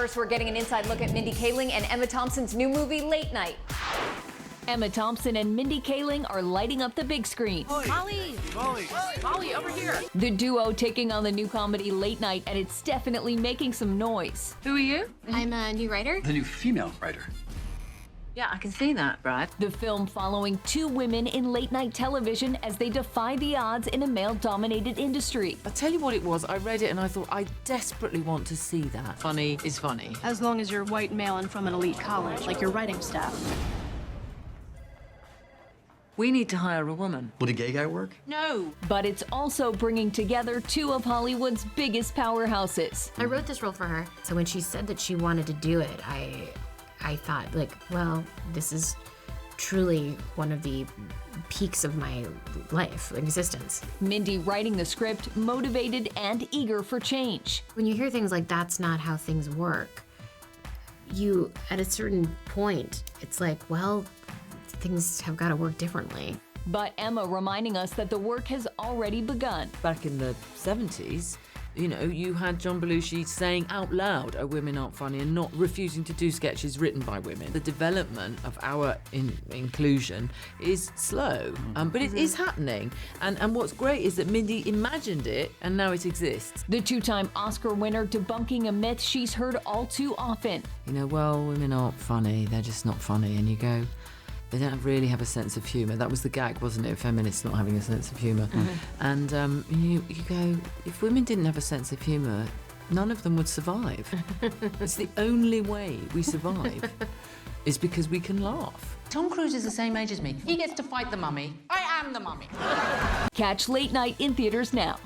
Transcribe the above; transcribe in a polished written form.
first, we're getting an inside look at Mindy Kaling and Emma Thompson's new movie, Late Night. Emma Thompson and Mindy Kaling are lighting up the big screen. Molly, over here. The duo taking on the new comedy Late Night, and it's definitely making some noise. Who are you? I'm a new writer. The new female writer. Yeah, I can see that, Brad. The film following two women in late-night television as they defy the odds in a male-dominated industry. I'll tell you what it was. I read it and I thought, I desperately want to see that. Funny is funny. As long as you're white male and from an elite college, like your writing staff. We need to hire a woman. Would a gay guy work? No. But it's also bringing together two of Hollywood's biggest powerhouses. I wrote this role for her, so when she said that she wanted to do it, I thought, like, well, this is truly one of the peaks of my life, existence. Mindy writing the script, motivated and eager for change. When you hear things like, that's not how things work, you, at a certain point, it's like, well, things have got to work differently. But Emma reminding us that the work has already begun. Back in the 70s, you know, you had John Belushi saying out loud, "Oh, women aren't funny," and not refusing to do sketches written by women. The development of our inclusion is slow, but it is happening. And what's great is that Mindy imagined it, and now it exists. The two-time Oscar winner debunking a myth she's heard all too often. You know, well, women aren't funny, they're just not funny. And you go, they don't really have a sense of humour. That was the gag, wasn't it? Feminists not having a sense of humour. And you go, if women didn't have a sense of humour, none of them would survive. It's the only way we survive is because we can laugh. Tom Cruise is the same age as me. He gets to fight the mummy. I am the mummy. Catch Late Night in theaters now.